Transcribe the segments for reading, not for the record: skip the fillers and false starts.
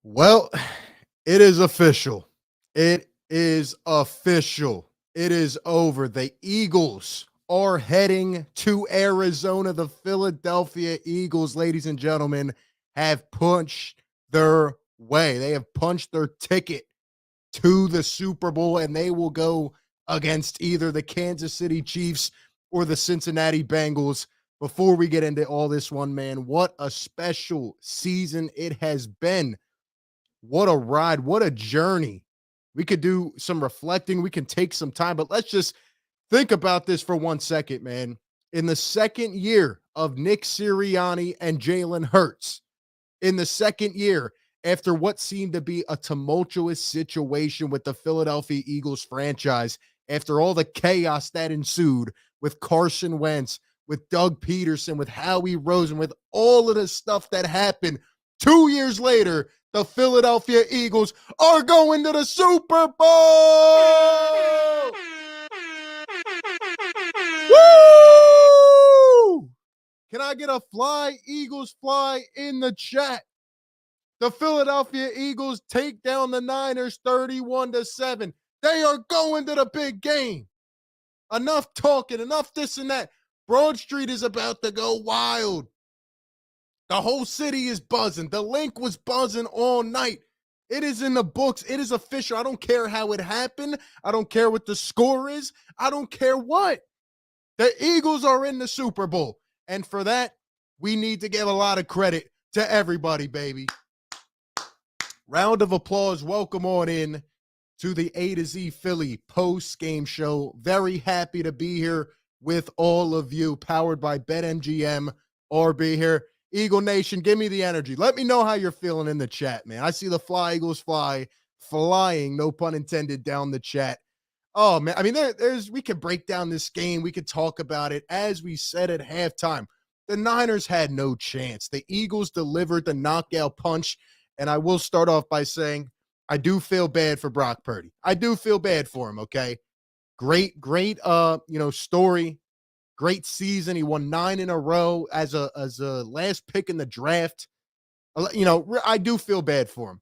Well, it is official. It is official. It is over. The Eagles are heading to Arizona. The Philadelphia Eagles, ladies and gentlemen, have punched their way. They have punched their ticket to the Super Bowl, and they will go against either the Kansas City Chiefs or the Cincinnati Bengals. Before we get into all this one, man, what a special season it has been. What a ride. What a journey. We could do some reflecting. We can take some time, but let's just think about this for 1 second, man. In the second year of Nick Siriani and Jalen Hurts, in the second year, after what seemed to be a tumultuous situation with the Philadelphia Eagles franchise, after all the chaos that ensued with Carson Wentz, with Doug Peterson, with Howie Rosen, with all of the stuff that happened 2 years later, the Philadelphia Eagles are going to the Super Bowl. Woo! Can I get a fly, Eagles fly in the chat? The Philadelphia Eagles take down the Niners 31-7. They are going to the big game. Enough talking, enough this and that. Broad Street is about to go wild. The whole city is buzzing. The link was buzzing all night. It is in the books. It is official. I don't care how it happened. I don't care what the score is. I don't care what. The Eagles are in the Super Bowl. And for that, we need to give a lot of credit to everybody, baby. Round of applause. Welcome on in to the A to Z Philly post-game show. Very happy to be here with all of you. Powered by BetMGM. RB here. Eagle Nation, give me the energy. Let me know how you're feeling in the chat, man. I see the Fly Eagles flying, no pun intended, down the chat. Oh, man. I mean, we could break down this game. We could talk about it. As we said at halftime, the Niners had no chance. The Eagles delivered the knockout punch. And I will start off by saying I do feel bad for Brock Purdy. I do feel bad for him, okay? Great, story. Great season. He won 9 in a row as a last pick in the draft. I do feel bad for him.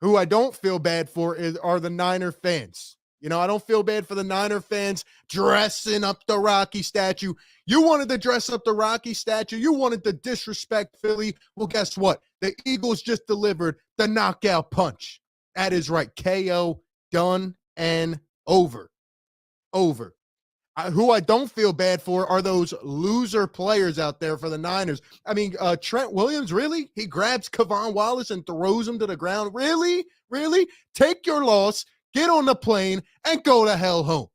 Who I don't feel bad for are the Niner fans. I don't feel bad for the Niner fans dressing up the Rocky statue. You wanted to dress up the Rocky statue. You wanted to disrespect Philly. Well, guess what? The Eagles just delivered the knockout punch. That is right. KO, done and over. Over. Who I don't feel bad for are those loser players out there for the Niners. I mean, Trent Williams, really? He grabs Kevon Wallace and throws him to the ground. Really? Really? Take your loss, get on the plane, and go to hell home.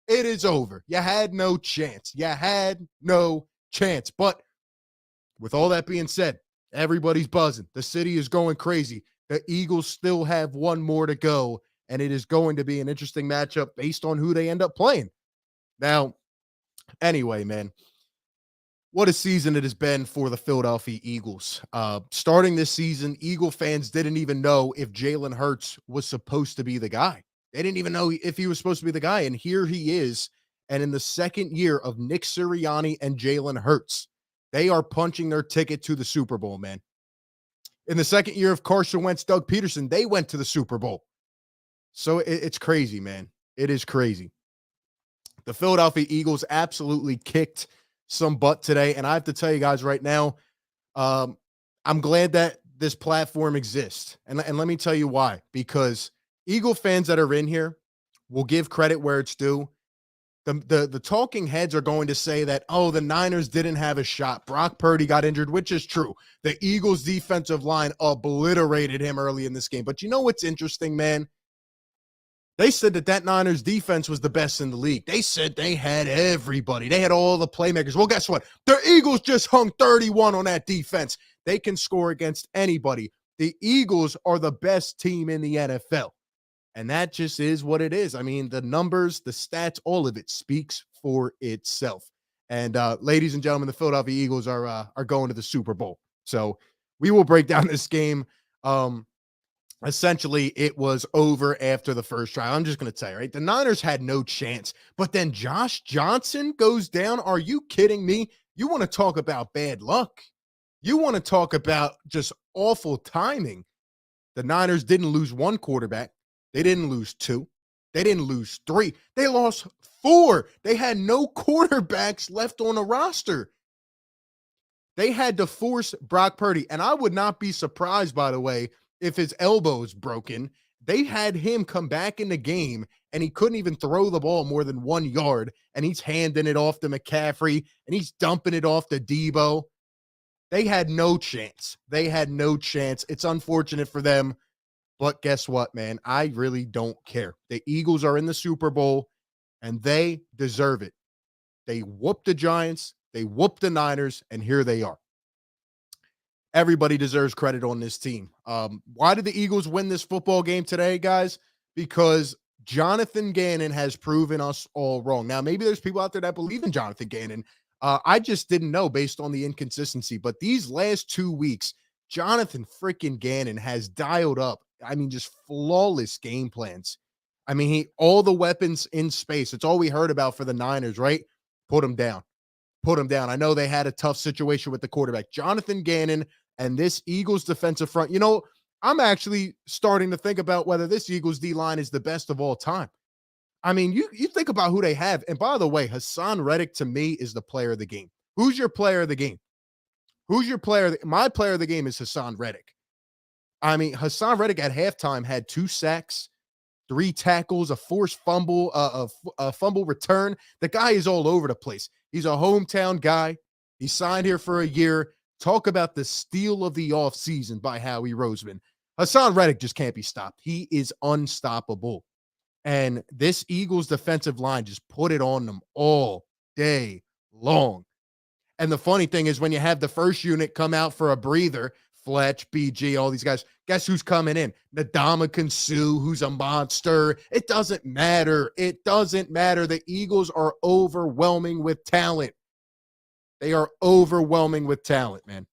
It is over. You had no chance. You had no chance. But with all that being said, everybody's buzzing. The city is going crazy. The Eagles still have one more to go, and it is going to be an interesting matchup based on who they end up playing. Now, anyway, man, what a season it has been for the Philadelphia Eagles. Starting this season, Eagle fans didn't even know if Jalen Hurts was supposed to be the guy. They didn't even know if he was supposed to be the guy, and here he is. And in the second year of Nick Sirianni and Jalen Hurts, they are punching their ticket to the Super Bowl, man. In the second year of Carson Wentz, Doug Peterson, they went to the Super Bowl. So it's crazy, man. It is crazy. The Philadelphia Eagles absolutely kicked some butt today. And I have to tell you guys right now, I'm glad that this platform exists. And let me tell you why. Because Eagle fans that are in here will give credit where it's due. The talking heads are going to say that, oh, the Niners didn't have a shot. Brock Purdy got injured, which is true. The Eagles defensive line obliterated him early in this game. But you know what's interesting, man? They said that Niners defense was the best in the league. They said they had everybody. They had all the playmakers. Well, guess what? The Eagles just hung 31 on that defense. They can score against anybody. The Eagles are the best team in the NFL. And that just is what it is. I mean, the numbers, the stats, all of it speaks for itself. And ladies and gentlemen, the Philadelphia Eagles are going to the Super Bowl. So we will break down this game. Essentially, it was over after the first try. I'm just going to tell you, right? The Niners had no chance, but then Josh Johnson goes down. Are you kidding me? You want to talk about bad luck? You want to talk about just awful timing? The Niners didn't lose one quarterback. They didn't lose two. They didn't lose three. They lost four. They had no quarterbacks left on the roster. They had to force Brock Purdy. And I would not be surprised, by the way, if his elbow's broken. They had him come back in the game, and he couldn't even throw the ball more than 1 yard. And he's handing it off to McCaffrey, and he's dumping it off to Debo. They had no chance. They had no chance. It's unfortunate for them. But guess what, man? I really don't care. The Eagles are in the Super Bowl, and they deserve it. They whooped the Giants. They whooped the Niners, and here they are. Everybody deserves credit on this team. Why did the Eagles win this football game today, guys? Because Jonathan Gannon has proven us all wrong. Now, maybe there's people out there that believe in Jonathan Gannon. I just didn't know based on the inconsistency. But these last 2 weeks, Jonathan freaking Gannon has dialed up, I mean, just flawless game plans. I mean, all the weapons in space. It's all we heard about for the Niners, right? Put them down. Put them down. I know they had a tough situation with the quarterback. Jonathan Gannon and this Eagles defensive front. You know, I'm actually starting to think about whether this Eagles D-line is the best of all time. I mean, you think about who they have. And by the way, Hassan Reddick to me is the player of the game. Who's your player of the game? Who's your player? My player of the game is Hassan Reddick. I mean, Hassan Reddick at halftime had 2 sacks, 3 tackles, a forced fumble, a fumble return. The guy is all over the place. He's a hometown guy. He signed here for a year. Talk about the steal of the offseason by Howie Roseman. Hassan Reddick just can't be stopped. He is unstoppable. And this Eagles defensive line just put it on them all day long. And the funny thing is when you have the first unit come out for a breather, Fletch, BG, all these guys, guess who's coming in? Ndamukong Suh, who's a monster. It doesn't matter. It doesn't matter. The Eagles are overwhelming with talent. They are overwhelming with talent, man.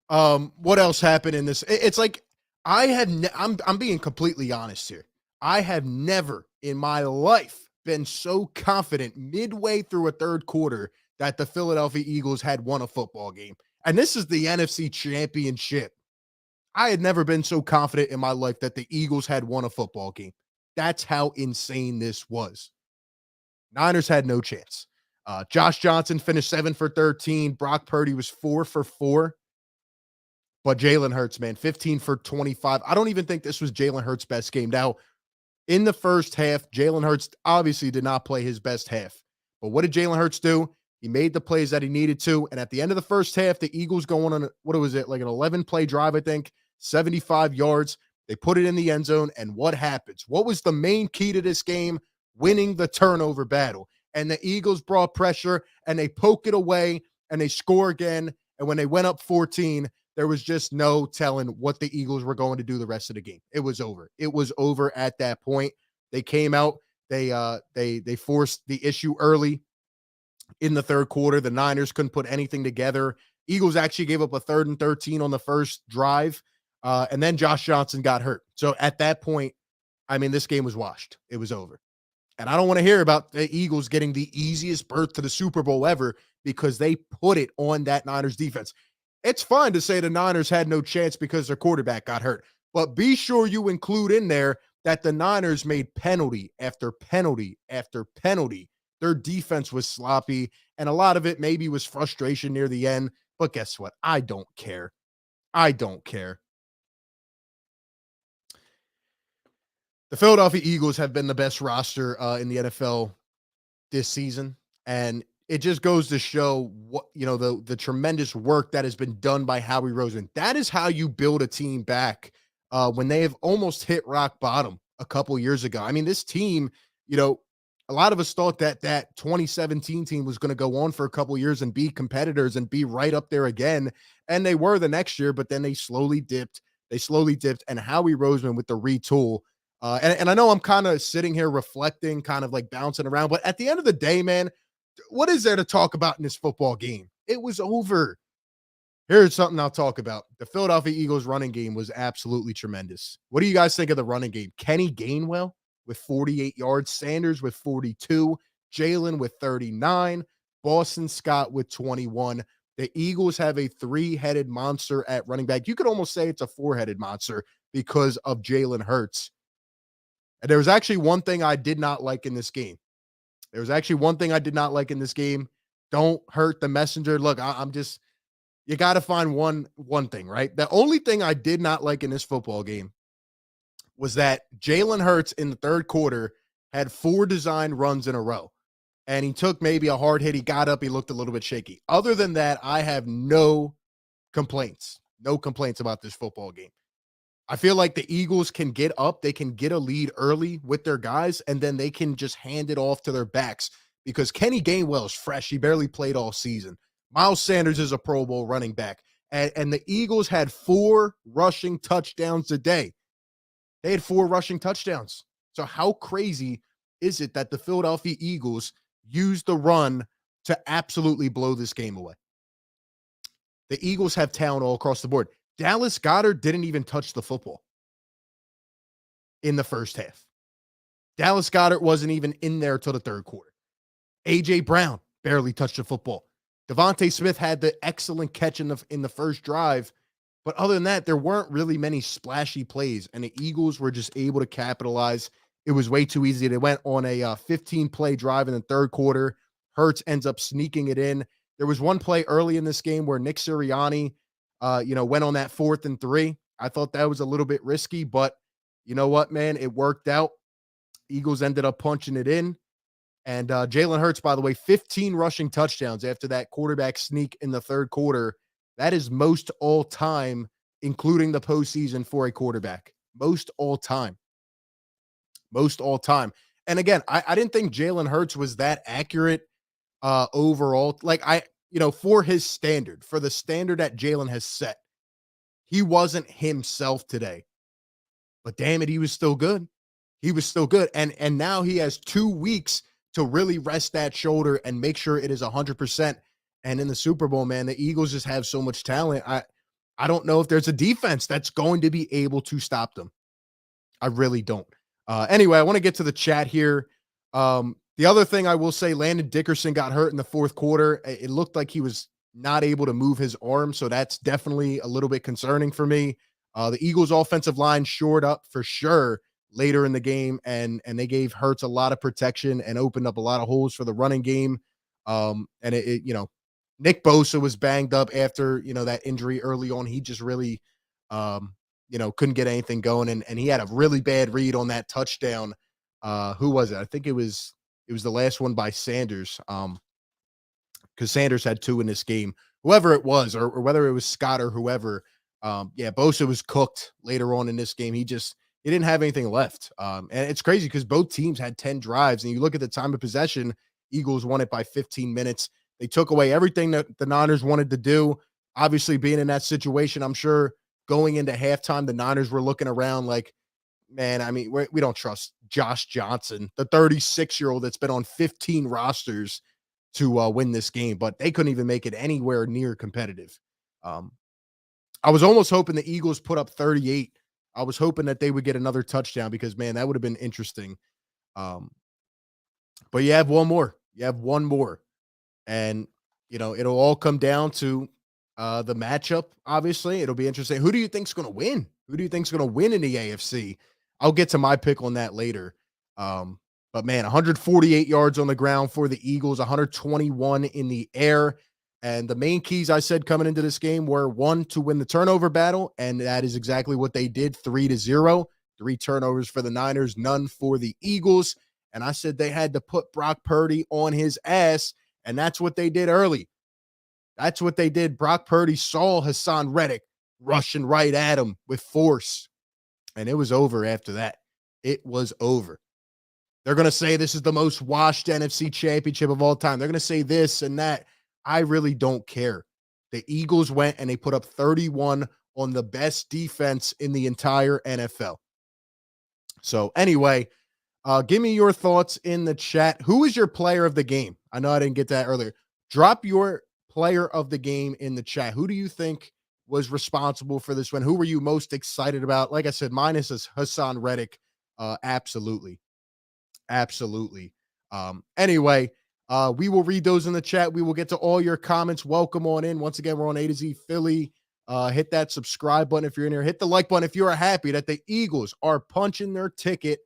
What else happened in this? It's like I'm being completely honest here. I have never in my life been so confident midway through a third quarter that the Philadelphia Eagles had won a football game. And this is the NFC Championship. I had never been so confident in my life that the Eagles had won a football game. That's how insane this was. Niners had no chance. Josh Johnson finished 7 for 13. Brock Purdy was 4 for 4. But Jalen Hurts, man, 15 for 25. I don't even think this was Jalen Hurts' best game. Now, in the first half, Jalen Hurts obviously did not play his best half. But what did Jalen Hurts do? He made the plays that he needed to. And at the end of the first half, the Eagles going on, what was it, like an 11-play drive, I think, 75 yards. They put it in the end zone. And what happens? What was the main key to this game? Winning the turnover battle. And the Eagles brought pressure, and they poke it away, and they score again. And when they went up 14, there was just no telling what the Eagles were going to do the rest of the game. It was over. It was over at that point. They came out. They forced the issue early in the third quarter. The Niners couldn't put anything together. Eagles actually gave up a 3rd and 13 on the first drive. And then Josh Johnson got hurt. So at that point, I mean, this game was washed. It was over. And I don't want to hear about the Eagles getting the easiest berth to the Super Bowl ever because they put it on that Niners defense. It's fine to say the Niners had no chance because their quarterback got hurt, but be sure you include in there that the Niners made penalty after penalty after penalty. Their defense was sloppy, and a lot of it maybe was frustration near the end, but guess what? I don't care. I don't care. The Philadelphia Eagles have been the best roster in the NFL this season, and it just goes to show what, you know, the tremendous work that has been done by Howie Roseman. That is how you build a team back when they have almost hit rock bottom a couple years ago. I mean, this team, you know, a lot of us thought that 2017 team was going to go on for a couple years and be competitors and be right up there again. And they were the next year, but then they slowly dipped. And Howie Roseman with the retool. And I know I'm kind of sitting here reflecting, kind of like bouncing around, but at the end of the day, man, what is there to talk about in this football game? It was over. Here's something I'll talk about. The Philadelphia Eagles running game was absolutely tremendous. What do you guys think of the running game? Kenny Gainwell with 48 yards, Sanders with 42, Jalen with 39, Boston Scott with 21. The Eagles have a three-headed monster at running back. You could almost say it's a four-headed monster because of Jalen Hurts. And there was actually one thing I did not like in this game. There was actually one thing I did not like in this game. Don't hurt the messenger. Look, I'm just you got to find one thing, right? The only thing I did not like in this football game was that Jalen Hurts in the third quarter had 4 designed runs in a row. And he took maybe a hard hit. He got up. He looked a little bit shaky. Other than that, I have no complaints. No complaints about this football game. I feel like the Eagles can get up. They can get a lead early with their guys, and then they can just hand it off to their backs because Kenny Gainwell is fresh. He barely played all season. Miles Sanders is a Pro Bowl running back. And the Eagles had 4 rushing touchdowns today. They had 4 rushing touchdowns. So how crazy is it that the Philadelphia Eagles used the run to absolutely blow this game away? The Eagles have talent all across the board. Dallas Goedert didn't even touch the football in the first half. Dallas Goedert wasn't even in there till the third quarter. A.J. Brown barely touched the football. Devontae Smith had the excellent catch in the first drive, but other than that, there weren't really many splashy plays, and the Eagles were just able to capitalize. It was way too easy. They went on a 15-play drive in the third quarter. Hurts ends up sneaking it in. There was one play early in this game where Nick Siriani, went on that 4th and 3. I thought that was a little bit risky, but you know what, man? It worked out. Eagles ended up punching it in. And Jalen Hurts, by the way, 15 rushing touchdowns after that quarterback sneak in the third quarter. That is most all time, including the postseason for a quarterback. Most all time. Most all time. And again, I didn't think Jalen Hurts was that accurate overall. Like for his standard, for the standard that Jalen has set, he wasn't himself today. But damn it, he was still good. He was still good. And now he has 2 weeks to really rest that shoulder and make sure it is 100%. And in the Super Bowl, man, the Eagles just have so much talent. I don't know if there's a defense that's going to be able to stop them. I really don't. Anyway, I want to get to the chat here. The other thing I will say, Landon Dickerson got hurt in the fourth quarter. It looked like he was not able to move his arm, so that's definitely a little bit concerning for me. The Eagles' offensive line shored up for sure later in the game, and they gave Hurts a lot of protection and opened up a lot of holes for the running game. And Nick Bosa was banged up after, that injury early on. He just really, couldn't get anything going. And he had a really bad read on that touchdown. Who was it? I think it was the last one by Sanders. Because Sanders had 2 in this game. Whoever it was, or whether it was Scott or whoever, Bosa was cooked later on in this game. He didn't have anything left. And it's crazy because both teams had 10 drives. And you look at the time of possession, Eagles won it by 15 minutes. They took away everything that the Niners wanted to do. Obviously, being in that situation, I'm sure going into halftime, the Niners were looking around like, man, I mean, we don't trust Josh Johnson, the 36-year-old that's been on 15 rosters to win this game, but they couldn't even make it anywhere near competitive. I was almost hoping the Eagles put up 38. I was hoping that they would get another touchdown because, man, that would have been interesting. But you have one more. And, it'll all come down to the matchup, obviously. It'll be interesting. Who do you think's going to win? Who do you think's going to win in the AFC? I'll get to my pick on that later. But, man, 148 yards on the ground for the Eagles, 121 in the air. And the main keys I said coming into this game were, 1, to win the turnover battle, and that is exactly what they did, 3-0. 3 turnovers for the Niners, none for the Eagles. And I said they had to put Brock Purdy on his ass, and that's what they did early. That's what they did. Brock Purdy saw Hassan Reddick rushing right at him with force, and it was over after that. It was over. They're going to say this is the most washed NFC championship of all time. They're going to say this and that. I really don't care. The Eagles went and they put up 31 on the best defense in the entire NFL. So anyway, give me your thoughts in the chat. Who is your player of the game? I know I didn't get that earlier. Drop your player of the game in the chat. Who do you think was responsible for this win? Who were you most excited about? Like I said, mine is Hassan Reddick. Absolutely. Anyway, We will read those in the chat. We will get to all your comments. Welcome on in. Once again, we're on A to Z Philly. Hit that subscribe button if you're in here. Hit the like button if you're happy that the Eagles are punching their ticket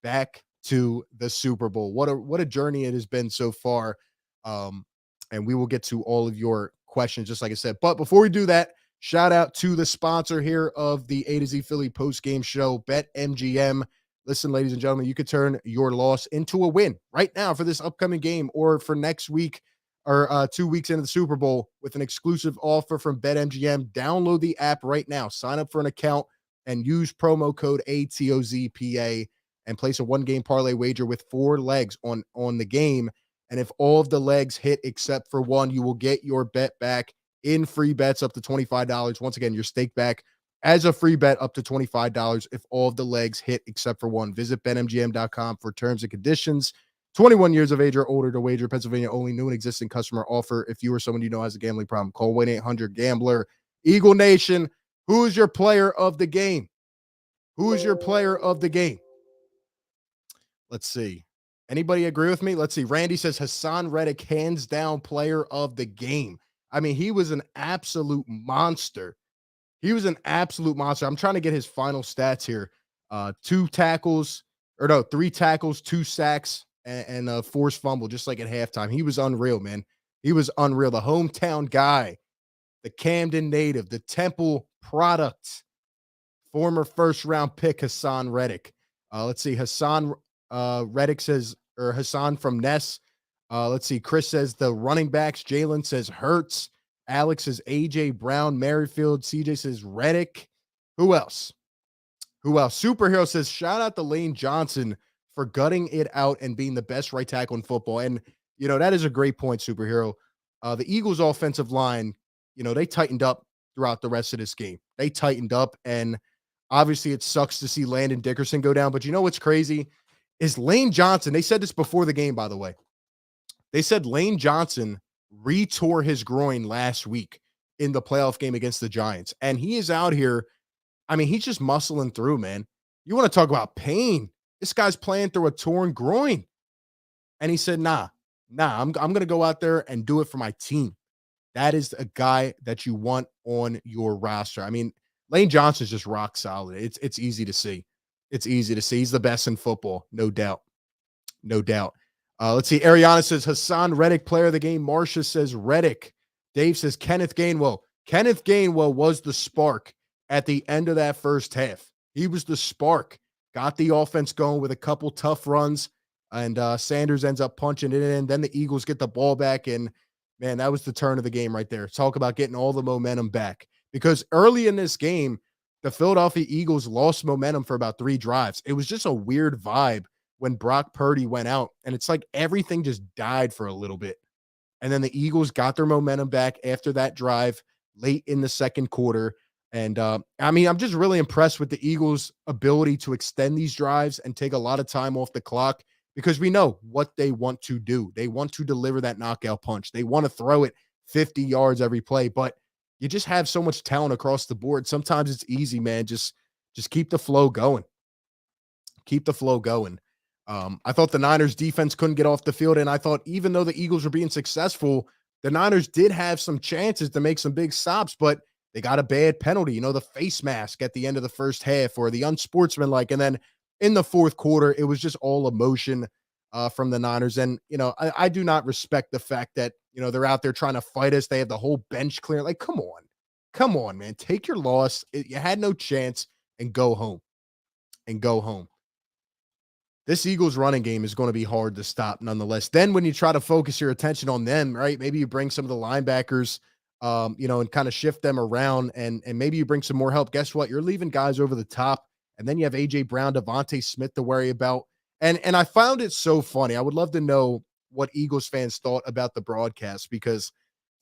back to the Super Bowl. What a journey it has been so far. Um, and we will get to all of your questions, just like I said. But before we do that, shout out to the sponsor here of the A to Z Philly post game show, BetMGM. Listen, ladies and gentlemen, you could turn your loss into a win right now for this upcoming game or for next week or 2 weeks into the Super Bowl with an exclusive offer from BetMGM. Download the app right now, sign up for an account, and use promo code ATOZPA and place a one-game parlay wager with 4 legs on the game. And if all of the legs hit except for one, you will get your bet back in free bets up to $25. Once again, your stake back as a free bet up to $25 if all of the legs hit except for one. Visit betmgm.com for terms and conditions. 21 years of age or older to wager. Pennsylvania only. New and existing customer offer. If you or someone you know has a gambling problem, call 1-800-GAMBLER. Eagle Nation, who is your player of the game? Who is your player of the game? Let's see. Anybody agree with me? Let's see. Randy says Hassan Reddick, hands down player of the game. I mean, he was an absolute monster. He was an absolute monster. I'm trying to get his final stats here. 3 tackles, 2 sacks, and a forced fumble, just like at halftime. He was unreal, man. He was unreal. The hometown guy, the Camden native, the Temple product, former first-round pick Hassan Reddick. Let's see. Hassan Reddick says, or Hassan from Ness. Let's see. Chris says the running backs. Jalen says Hurts. Alex says AJ Brown, Merrifield. CJ says Reddick. Who else? Superhero says shout out to Lane Johnson for gutting it out and being the best right tackle in football. And, that is a great point, Superhero. The Eagles offensive line, they tightened up throughout the rest of this game. They tightened up, and obviously it sucks to see Landon Dickerson go down. But what's crazy is Lane Johnson. They said this before the game, by the way. They said Lane Johnson retore his groin last week in the playoff game against the Giants. And he is out here. I mean, he's just muscling through, man. You want to talk about pain. This guy's playing through a torn groin. And he said, nah, I'm going to go out there and do it for my team. That is a guy that you want on your roster. I mean, Lane Johnson's just rock solid. It's easy to see. It's easy to see. He's the best in football, no doubt. No doubt. Let's see. Ariana says Hassan Reddick, player of the game. Marcia says Reddick. Dave says Kenneth Gainwell. Kenneth Gainwell was the spark at the end of that first half. He was the spark. Got the offense going with a couple tough runs, and Sanders ends up punching it in. Then the Eagles get the ball back, and, man, that was the turn of the game right there. Talk about getting all the momentum back. Because early in this game, the Philadelphia Eagles lost momentum for about 3 drives. It was just a weird vibe when Brock Purdy went out, and it's like everything just died for a little bit. And then the Eagles got their momentum back after that drive late in the second quarter. And I'm just really impressed with the Eagles' ability to extend these drives and take a lot of time off the clock, because we know what they want to do. They want to deliver that knockout punch. They want to throw it 50 yards every play, but you just have so much talent across the board. Sometimes it's easy, man. Just keep the flow going. Keep the flow going. I thought the Niners defense couldn't get off the field, and I thought even though the Eagles were being successful, the Niners did have some chances to make some big stops, but they got a bad penalty, the face mask at the end of the first half, or the unsportsmanlike. And then in the fourth quarter, it was just all emotion from the Niners. And, I do not respect the fact that, they're out there trying to fight us. They have the whole bench clear. Like, come on, man, take your loss. You had no chance, and go home. This Eagles running game is going to be hard to stop nonetheless. Then when you try to focus your attention on them, right, maybe you bring some of the linebackers, and kind of shift them around, and maybe you bring some more help. Guess what? You're leaving guys over the top, and then you have AJ Brown, Devontae Smith to worry about. And I found it so funny. I would love to know what Eagles fans thought about the broadcast, because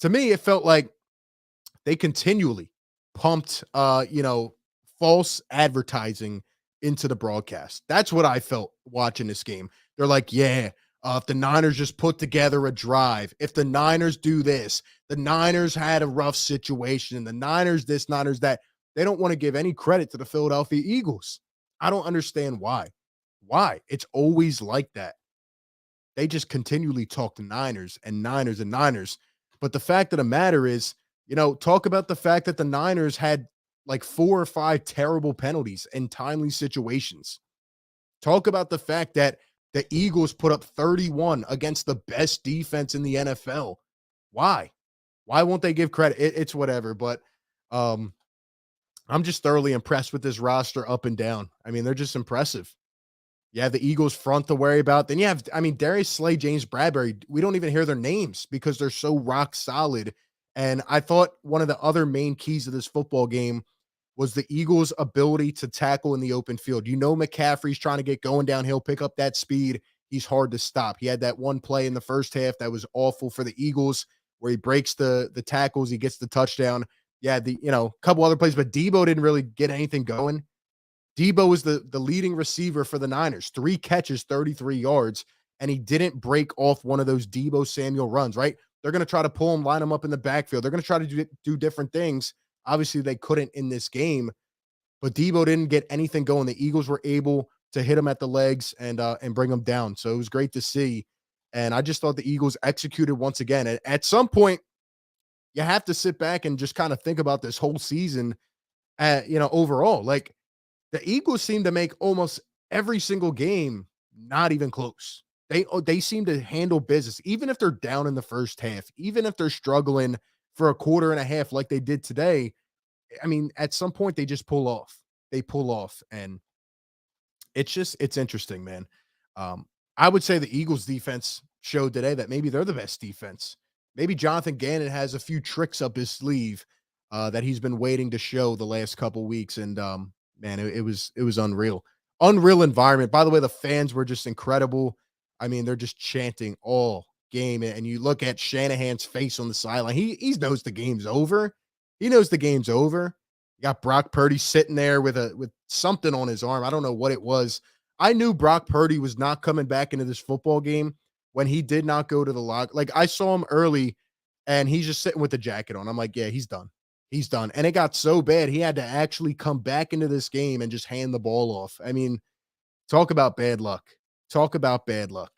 to me, it felt like they continually pumped, false advertising into the broadcast. That's what I felt watching this game. They're like, yeah, if the Niners just put together a drive, if the Niners do this, the Niners had a rough situation, the Niners this, Niners that. They don't want to give any credit to the Philadelphia Eagles. I don't understand why. Why? It's always like that. they just continually talk to Niners and Niners and Niners. But the fact of the matter is, talk about the fact that the Niners had like 4 or 5 terrible penalties in timely situations. Talk about the fact that the Eagles put up 31 against the best defense in the NFL. Why? Why won't they give credit? It's whatever, but um, I'm just thoroughly impressed with this roster up and down. I mean, they're just impressive. You have the Eagles front to worry about. Then you have, Darius Slay, James Bradbury. We don't even hear their names because they're so rock solid. And I thought one of the other main keys of this football game was the Eagles' ability to tackle in the open field. McCaffrey's trying to get going downhill, pick up that speed. He's hard to stop. He had that one play in the first half that was awful for the Eagles where he breaks the tackles, he gets the touchdown. Yeah, couple other plays, but Debo didn't really get anything going. Debo was the leading receiver for the Niners, 3 catches, 33 yards, and he didn't break off one of those Debo Samuel runs, right? They're going to try to pull him, line him up in the backfield. They're going to try to do different things. Obviously, they couldn't in this game, but Debo didn't get anything going. The Eagles were able to hit him at the legs and bring him down. So it was great to see. And I just thought the Eagles executed once again. At some point, you have to sit back and just kind of think about this whole season, overall. Like, the Eagles seem to make almost every single game not even close. They seem to handle business, even if they're down in the first half, even if they're struggling for a quarter and a half like they did today. I mean, at some point they just pull off. They pull off, and it's interesting, man. I would say the Eagles defense showed today that maybe they're the best defense. Maybe Jonathan Gannon has a few tricks up his sleeve that he's been waiting to show the last couple weeks, and man, it was unreal. Unreal environment. By the way, the fans were just incredible. I mean, they're just chanting all game. And you look at Shanahan's face on the sideline. He knows the game's over. He knows the game's over. You got Brock Purdy sitting there with something on his arm. I don't know what it was. I knew Brock Purdy was not coming back into this football game when he did not go to the lock. Like, I saw him early and he's just sitting with the jacket on. I'm like, yeah, he's done. He's done. And it got so bad, he had to actually come back into this game and just hand the ball off. I mean, talk about bad luck. Talk about bad luck.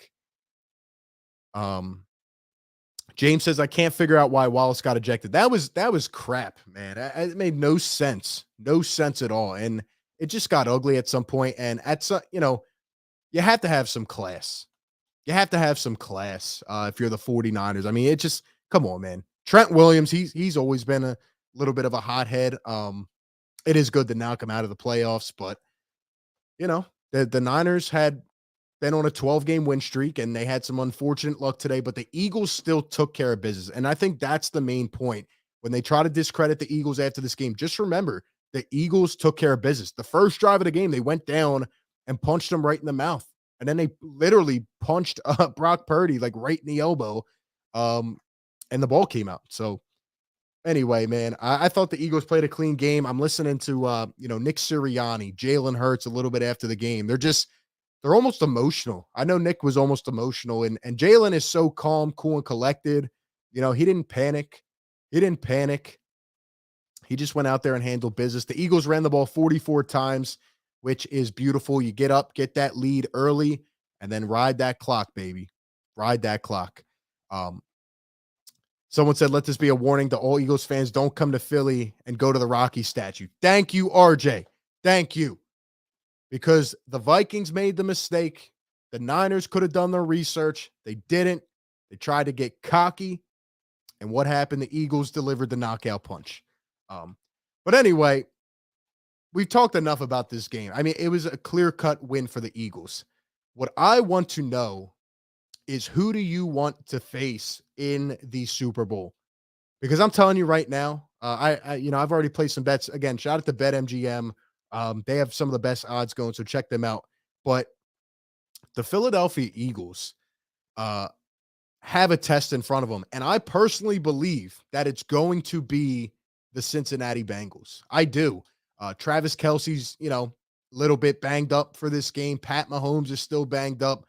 James says, I can't figure out why Wallace got ejected. That was crap, man. It made no sense. No sense at all. And it just got ugly at some point. And you have to have some class. You have to have some class if you're the 49ers. I mean, it just, come on, man. Trent Williams, he's always been a little bit of a hothead. It is good to knock him out of the playoffs, but the Niners had been on a 12-game win streak and they had some unfortunate luck today, but the Eagles still took care of business. And I think that's the main point. When they try to discredit the Eagles after this game, just remember the Eagles took care of business. The first drive of the game, they went down and punched him right in the mouth. And then they literally punched Brock Purdy like right in the elbow. And the ball came out. So anyway, man, I thought the Eagles played a clean game. I'm listening to Nick Siriani, Jalen Hurts a little bit after the game. They're almost emotional. I know Nick was almost emotional, and Jalen is so calm, cool, and collected. He didn't panic. He didn't panic. He just went out there and handled business. The Eagles ran the ball 44 times, which is beautiful. You get up, get that lead early, and then ride that clock, baby. Ride that clock. Someone said, let this be a warning to all Eagles fans. Don't come to Philly and go to the Rocky statue. Thank you, RJ. Thank you. Because the Vikings made the mistake. The Niners could have done their research. They didn't. They tried to get cocky. And what happened? The Eagles delivered the knockout punch. But anyway, we've talked enough about this game. I mean, it was a clear-cut win for the Eagles. What I want to know is, who do you want to face in the Super Bowl? Because I'm telling you right now, I've already placed some bets. Again, shout out to BetMGM. They have some of the best odds going, so check them out. But the Philadelphia Eagles have a test in front of them, and I personally believe that it's going to be the Cincinnati Bengals. I do. Travis Kelce's, a little bit banged up for this game. Pat Mahomes is still banged up.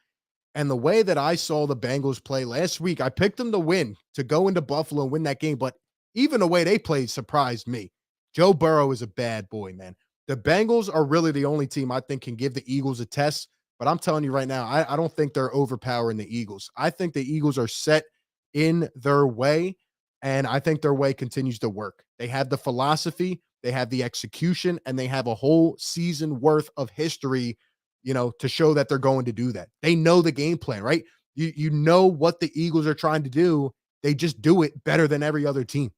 And the way that I saw the Bengals play last week, I picked them to win, to go into Buffalo and win that game. But even the way they played surprised me. Joe Burrow is a bad boy, man. The Bengals are really the only team I think can give the Eagles a test, But I'm telling you right now, I don't think they're overpowering the Eagles. I think the Eagles are set in their way, and I think their way continues to work. They have the philosophy, they have the execution, and they have a whole season worth of history, to show that they're going to do that. They know the game plan, right? You know what the Eagles are trying to do. They just do it better than every other team,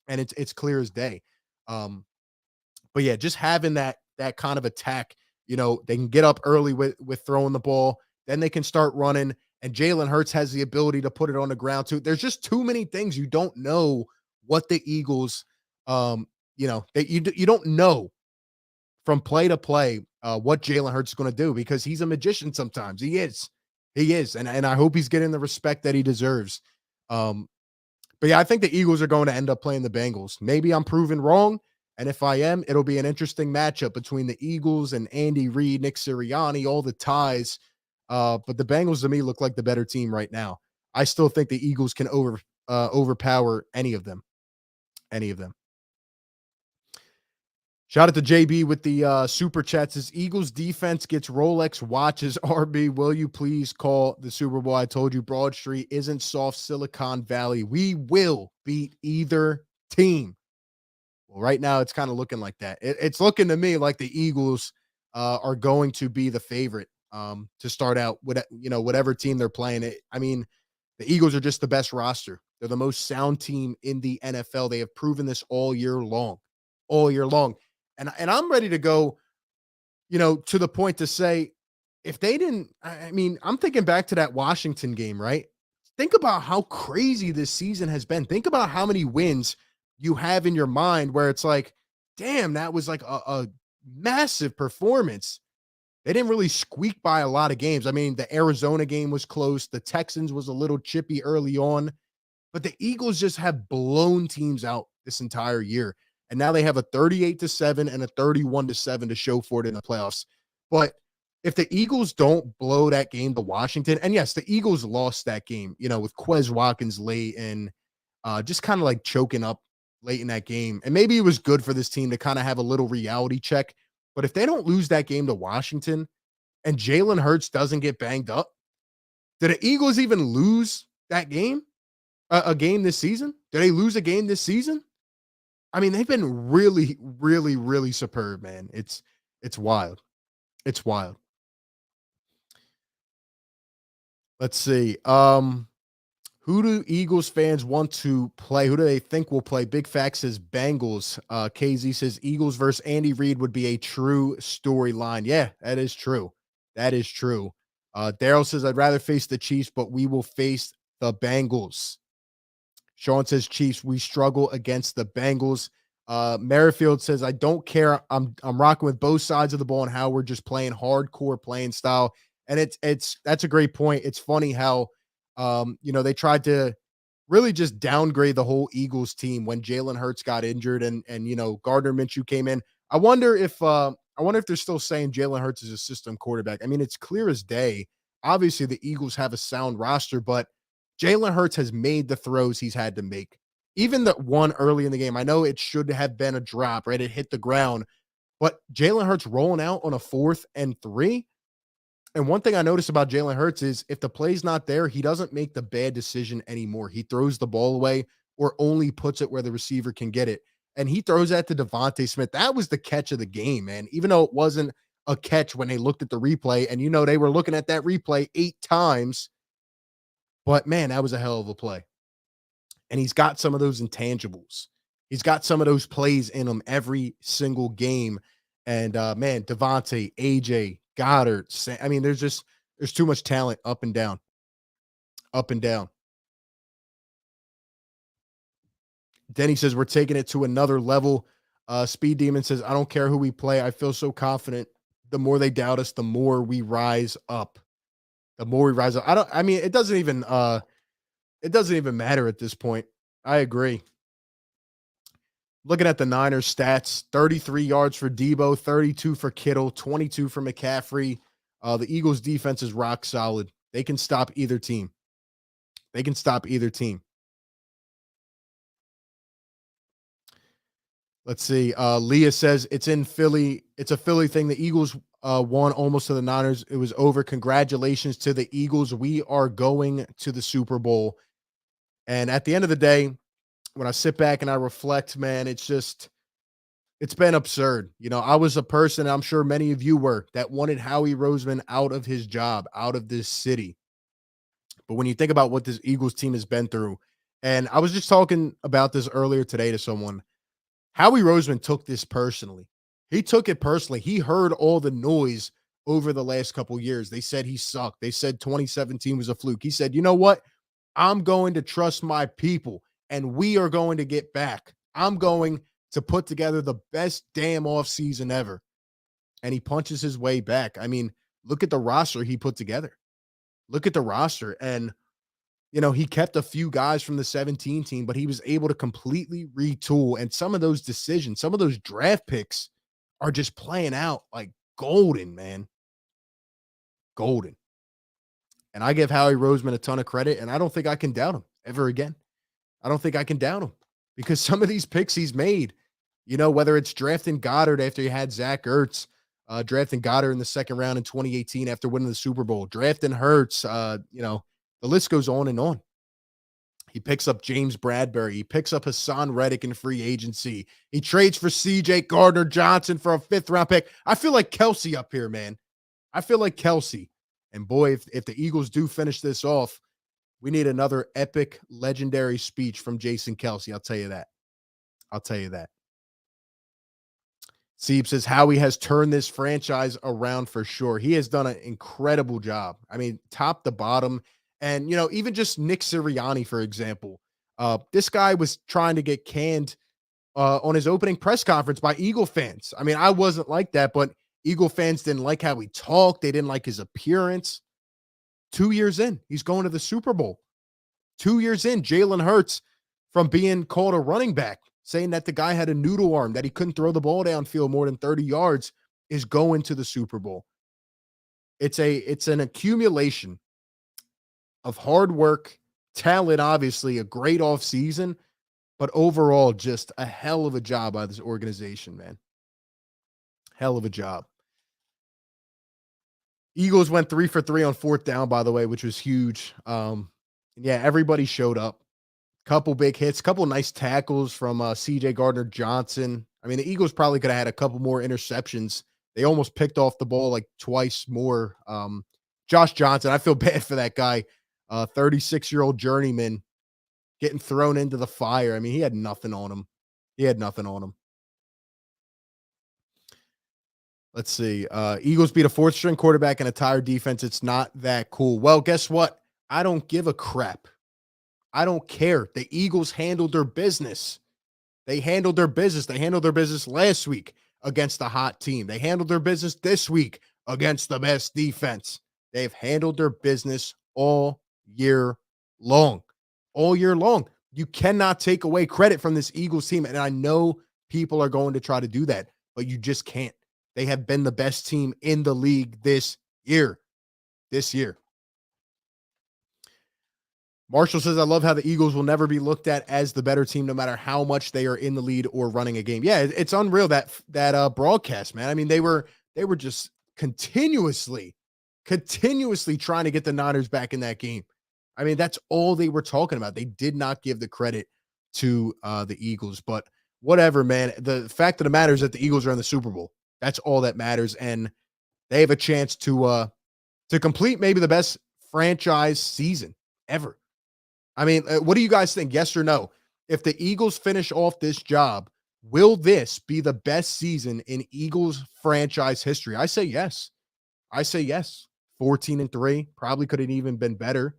and it's clear as day. Um, but yeah, just having that kind of attack, they can get up early with throwing the ball, then they can start running, and Jalen Hurts has the ability to put it on the ground too. There's just too many things you don't know what the Eagles, that you don't know from play to play what Jalen Hurts is going to do because he's a magician sometimes. He is, and I hope he's getting the respect that he deserves. Um, but yeah, I think the Eagles are going to end up playing the Bengals. Maybe I'm proven wrong. And if I am, it'll be an interesting matchup between the Eagles and Andy Reid, Nick Sirianni, all the ties. But the Bengals to me look like the better team right now. I still think the Eagles can overpower any of them. Any of them. Shout out to JB with the super chats. Says Eagles defense gets Rolex watches. RB, will you please call the Super Bowl? I told you Broad Street isn't soft Silicon Valley. We will beat either team. Well, right now it's kind of looking like that. It's looking to me like the Eagles are going to be the favorite to start out with, whatever team they're playing. I mean, the Eagles are just the best roster. They're the most sound team in the NFL. They have proven this all year long, all year long. And I'm ready to go, to the point to say, if they didn't, I mean, I'm thinking back to that Washington game, right? Think about how crazy this season has been. Think about how many wins you have in your mind where it's like, damn, that was like a massive performance. They didn't really squeak by a lot of games. I mean, the Arizona game was close. The Texans was a little chippy early on, but the Eagles just have blown teams out this entire year. And now they have a 38-7 and a 31-7 to show for it in the playoffs. But if the Eagles don't blow that game to Washington, and yes, the Eagles lost that game, with Quez Watkins late and just kind of like choking up late in that game. And maybe it was good for this team to kind of have a little reality check. But if they don't lose that game to Washington and Jalen Hurts doesn't get banged up, did the Eagles even lose that game? A game this season? Did they lose a game this season? I mean, they've been really, really, really superb, man. It's wild. It's wild. Let's see. Who do Eagles fans want to play? Who do they think will play? Big Fact says Bengals. KZ says Eagles versus Andy Reid would be a true storyline. Yeah, that is true. That is true. Daryl says I'd rather face the Chiefs, but we will face the Bengals. Sean says Chiefs, we struggle against the Bengals. Merrifield says, I don't care. I'm rocking with both sides of the ball and how we're just playing hardcore playing style. And that's a great point. It's funny how they tried to really just downgrade the whole Eagles team when Jalen Hurts got injured and Gardner Minshew came in. I wonder if they're still saying Jalen Hurts is a system quarterback. I mean, it's clear as day. Obviously, the Eagles have a sound roster, but Jalen Hurts has made the throws he's had to make. Even the one early in the game, I know it should have been a drop, right? It hit the ground, but Jalen Hurts rolling out on a 4th and 3. And one thing I noticed about Jalen Hurts is if the play's not there, he doesn't make the bad decision anymore. He throws the ball away or only puts it where the receiver can get it. And he throws that to Devontae Smith. That was the catch of the game, man. Even though it wasn't a catch when they looked at the replay, and they were looking at that replay 8 times. But man, that was a hell of a play. And he's got some of those intangibles. He's got some of those plays in him every single game. And man, Devontae, AJ, Goddard. I mean, there's too much talent up and down. Up and down. Denny says we're taking it to another level. Speed Demon says, I don't care who we play. I feel so confident. The more they doubt us, the more we rise up. The more we rise up. It doesn't even matter at this point. I agree. Looking at the Niners stats, 33 yards for Debo, 32 for Kittle, 22 for McCaffrey. The Eagles defense is rock solid. They can stop either team. Let's see. Leah says it's in Philly. It's a Philly thing. The Eagles won almost to the Niners. It was over. Congratulations to the Eagles. We are going to the Super Bowl. And at the end of the day, when I sit back and I reflect, man, it's been absurd. I was a person, I'm sure many of you were, that wanted Howie Roseman out of his job, out of this city. But when you think about what this Eagles team has been through, and I was just talking about this earlier today to someone, Howie Roseman took this personally. He took it personally. He heard all the noise over the last couple years. They said he sucked. They said 2017 was a fluke. He said, you know what? I'm going to trust my people, and we are going to get back. I'm going to put together the best damn offseason ever. And he punches his way back. I mean, look at the roster he put together. Look at the roster. And, he kept a few guys from the 17 team, but he was able to completely retool. And some of those decisions, some of those draft picks are just playing out like golden, man. Golden. And I give Howie Roseman a ton of credit, and I don't think I can doubt him ever again. I don't think I can doubt him because some of these picks he's made, whether it's drafting Goddard after he had Zach Ertz, drafting Goddard in the second round in 2018 after winning the Super Bowl, drafting Hurts, the list goes on and on. He picks up James Bradbury. He picks up Hassan Reddick in free agency. He trades for C.J. Gardner-Johnson for a 5th-round pick. I feel like Kelsey up here, man. I feel like Kelsey. And boy, if the Eagles do finish this off, we need another epic, legendary speech from Jason Kelsey. I'll tell you that. I'll tell you that. Sieb says Howie has turned this franchise around for sure. He has done an incredible job. I mean, top to bottom. And, even just Nick Siriani, for example, this guy was trying to get canned on his opening press conference by Eagle fans. I mean, I wasn't like that, but Eagle fans didn't like how he talked. They didn't like his appearance. 2 years in, he's going to the Super Bowl. 2 years in, Jalen Hurts, from being called a running back, saying that the guy had a noodle arm, that he couldn't throw the ball downfield more than 30 yards, is going to the Super Bowl. It's an accumulation of hard work, talent, obviously, a great offseason, but overall, just a hell of a job by this organization, man. Hell of a job. Eagles went 3 for 3 on 4th down, by the way, which was huge. Yeah, everybody showed up. Couple big hits, couple nice tackles from C.J. Gardner-Johnson. I mean, the Eagles probably could have had a couple more interceptions. They almost picked off the ball like twice more. Josh Johnson, I feel bad for that guy. 36-year-old journeyman getting thrown into the fire. I mean, he had nothing on him. Let's see. Eagles beat a 4th-string quarterback and a tired defense. It's not that cool. Well, guess what? I don't give a crap. I don't care. The Eagles handled their business. They handled their business. They handled their business last week against the hot team. They handled their business this week against the best defense. They've handled their business all year long. All year long. You cannot take away credit from this Eagles team. And I know people are going to try to do that, but you just can't. They have been the best team in the league this year. Marshall says, I love how the Eagles will never be looked at as the better team, no matter how much they are in the lead or running a game. Yeah, it's unreal, that broadcast, man. I mean, they were just continuously trying to get the Niners back in that game. I mean, that's all they were talking about. They did not give the credit to the Eagles, but whatever, man. The fact of the matter is that the Eagles are in the Super Bowl. That's all that matters, and they have a chance to complete maybe the best franchise season ever. I mean, what do you guys think? Yes or no? If the Eagles finish off this job, will this be the best season in Eagles franchise history? I say yes. 14-3, probably could have even been better.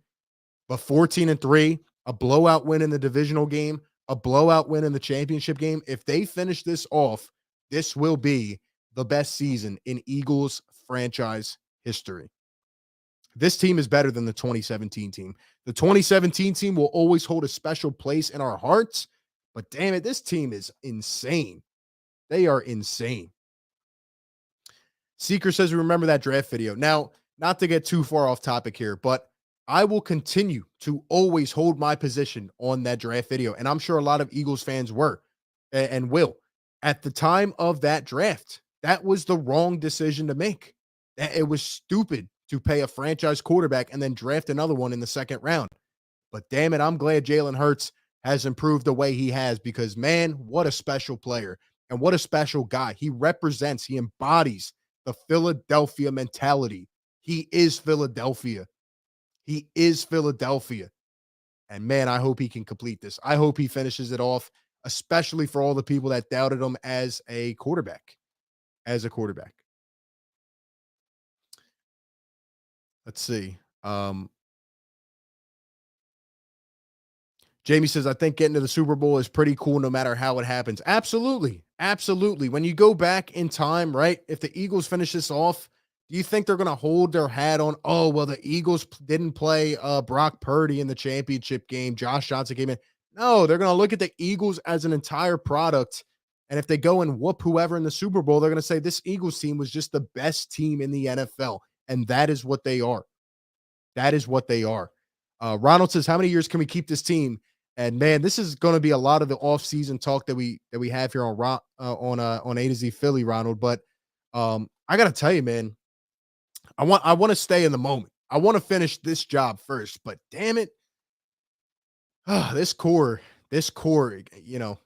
But 14-3, a blowout win in the divisional game, a blowout win in the championship game. If they finish this off, this will be the best season in Eagles franchise history. This team is better than the 2017 team. The 2017 team will always hold a special place in our hearts, but damn it, this team is insane. They are insane. Seeker says, remember that draft video. Now, not to get too far off topic here, but I will continue to always hold my position on that draft video. And I'm sure a lot of Eagles fans were and will. at the time of that draft. That was the wrong decision to make. It was stupid to pay a franchise quarterback and then draft another one in the second round. But damn it, I'm glad Jalen Hurts has improved the way he has because, man, what a special player and what a special guy. He represents, he embodies the Philadelphia mentality. He is Philadelphia. He is Philadelphia. And man, I hope he can complete this. I hope he finishes it off, especially for all the people that doubted him as a quarterback. As a quarterback. Let's see. Jamie says, I think getting to the Super Bowl is pretty cool no matter how it happens. Absolutely. Absolutely. When you go back in time, right? If the Eagles finish this off, do you think they're going to hold their hat on, oh, well, the Eagles didn't play Brock Purdy in the championship game. Josh Johnson came in. No, they're going to look at the Eagles as an entire product. And if they go and whoop whoever in the Super Bowl, they're going to say this Eagles team was just the best team in the NFL. And that is what they are. That is what they are. Ronald says, how many years can we keep this team? And man, this is going to be a lot of the offseason talk that we have here on A to Z Philly, Ronald. But I got to tell you, man, I want to stay in the moment. I want to finish this job first. But damn it, this core, you know,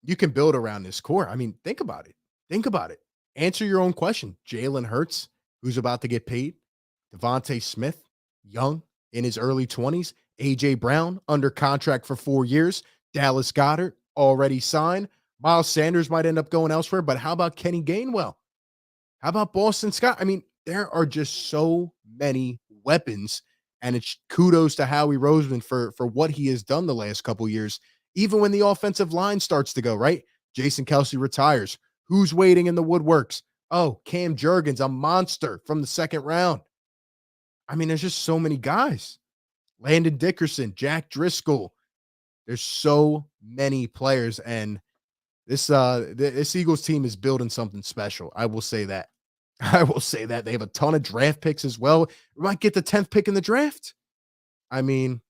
you can build around this core. I mean, think about it. Think about it. Answer your own question. Jalen Hurts, who's about to get paid. Devontae Smith, young in his early 20s. A.J. Brown under contract for 4 years. Dallas Goedert already signed. Miles Sanders might end up going elsewhere, but how about Kenny Gainwell? How about Boston Scott? I mean, there are just so many weapons, and it's kudos to Howie Roseman for what he has done the last couple years. Even when the offensive line starts to go, right? Jason Kelce retires. Who's waiting in the woodworks? Oh, Cam Jurgens, a monster from the second round. I mean, there's just so many guys. Landon Dickerson, Jack Driscoll. There's so many players, and this Eagles team is building something special. I will say that. I will say that. They have a ton of draft picks as well. We might get the 10th pick in the draft. I mean,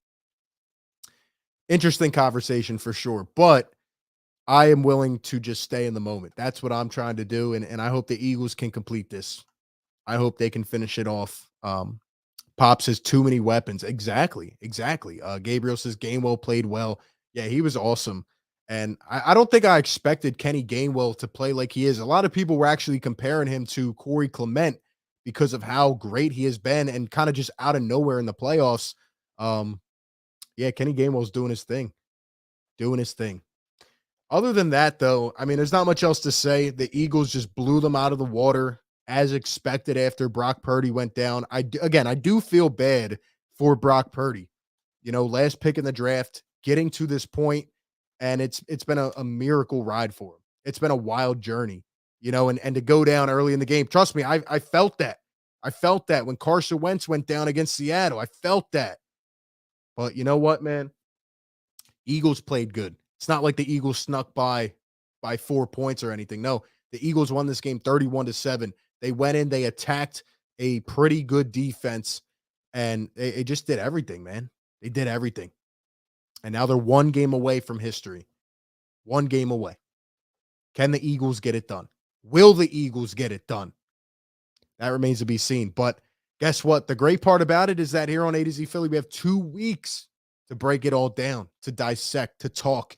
interesting conversation for sure, but I am willing to just stay in the moment. That's what I'm trying to do, and I hope the Eagles can complete this. I hope they can finish it off. Pops has too many weapons. Exactly. Gabriel says Gainwell played well. Yeah, he was awesome. And I don't think I expected Kenny Gainwell to play like he is. A lot of people were actually comparing him to Corey Clement because of how great he has been and kind of just out of nowhere in the playoffs. Yeah, Kenny Gainwell's doing his thing. Other than that, though, I mean, there's not much else to say. The Eagles just blew them out of the water as expected after Brock Purdy went down. I do feel bad for Brock Purdy. You know, last pick in the draft, getting to this point, and it's been a miracle ride for him. It's been a wild journey, you know, and to go down early in the game. Trust me, I felt that. I felt that when Carson Wentz went down against Seattle. I felt that. But you know what, man? Eagles played good. It's not like the Eagles snuck by 4 points or anything. No, the Eagles won this game 31-7. They went in, they attacked a pretty good defense, and they just did everything, man. They did everything. And now they're one game away from history. One game away. Can the Eagles get it done? Will the Eagles get it done? That remains to be seen. But guess what? The great part about it is that here on A to Z Philly, we have 2 weeks to break it all down, to dissect, to talk.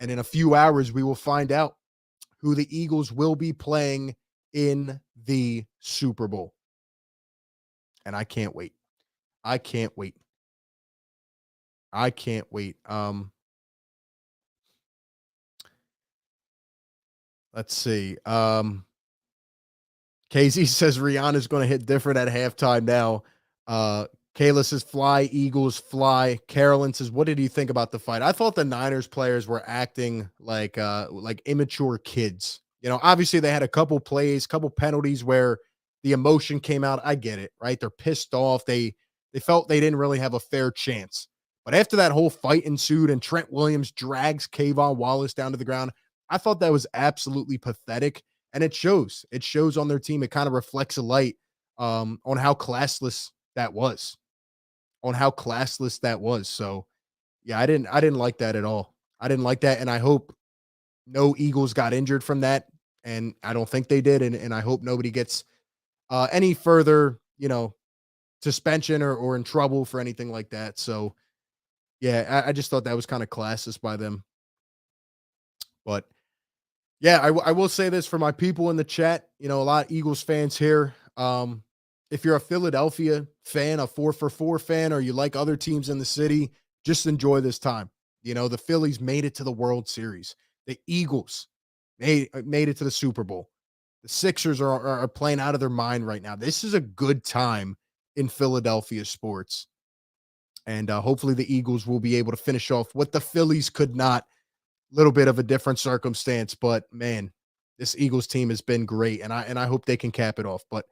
And in a few hours, we will find out who the Eagles will be playing in the Super Bowl. And I can't wait. I can't wait. Let's see. KZ says Rihanna's going to hit different at halftime now. Kayla says, fly, Eagles, fly. Carolyn says, what did you think about the fight? I thought the Niners players were acting like immature kids. You know, obviously they had a couple plays, couple penalties where the emotion came out. I get it, right? They're pissed off. They felt they didn't really have a fair chance. But after that whole fight ensued and Trent Williams drags Kayvon Wallace down to the ground, I thought that was absolutely pathetic. And it shows. It shows on their team. It kind of reflects a light on how classless that was. So, yeah, I didn't like that at all. I didn't like that, and I hope no Eagles got injured from that. And I don't think they did. And I hope nobody gets any further, suspension or in trouble for anything like that. So, yeah, I just thought that was kind of classist by them. But yeah, I will say this for my people in the chat, a lot of Eagles fans here. If you're a Philadelphia fan, a 4-for-4 fan, or you like other teams in the city, just enjoy this time. The Phillies made it to the World Series. The Eagles made it to the Super Bowl. The Sixers are playing out of their mind right now. This is a good time in Philadelphia sports. And hopefully the Eagles will be able to finish off what the Phillies could not. Little bit of a different circumstance, but man, this Eagles team has been great, and I hope they can cap it off. But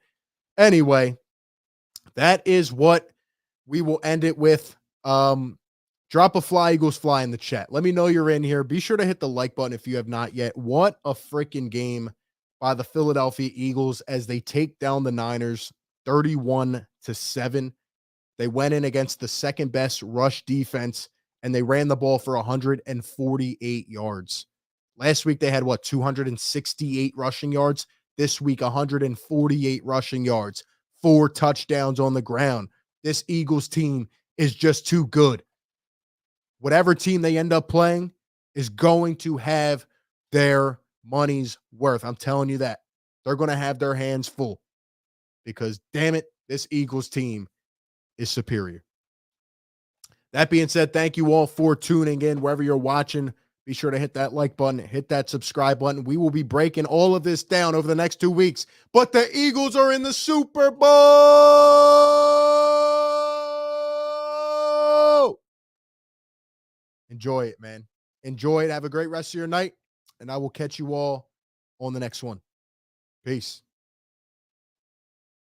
anyway, that is what we will end it with. Drop a fly, Eagles fly in the chat. Let me know you're in here. Be sure to hit the like button if you have not yet. What a freaking game by the Philadelphia Eagles as they take down the Niners 31-7. They went in against the second best rush defense and they ran the ball for 148 yards. Last week, they had 268 rushing yards. This week, 148 rushing yards, 4 touchdowns on the ground. This Eagles team is just too good. Whatever team they end up playing is going to have their money's worth. I'm telling you that. They're going to have their hands full because, damn it, this Eagles team is superior. That being said, thank you all for tuning in wherever you're watching. Be sure to hit that like button, hit that subscribe button. We will be breaking all of this down over the next 2 weeks. But the Eagles are in the Super Bowl. Enjoy it, man. Enjoy it. Have a great rest of your night. And I will catch you all on the next one. Peace.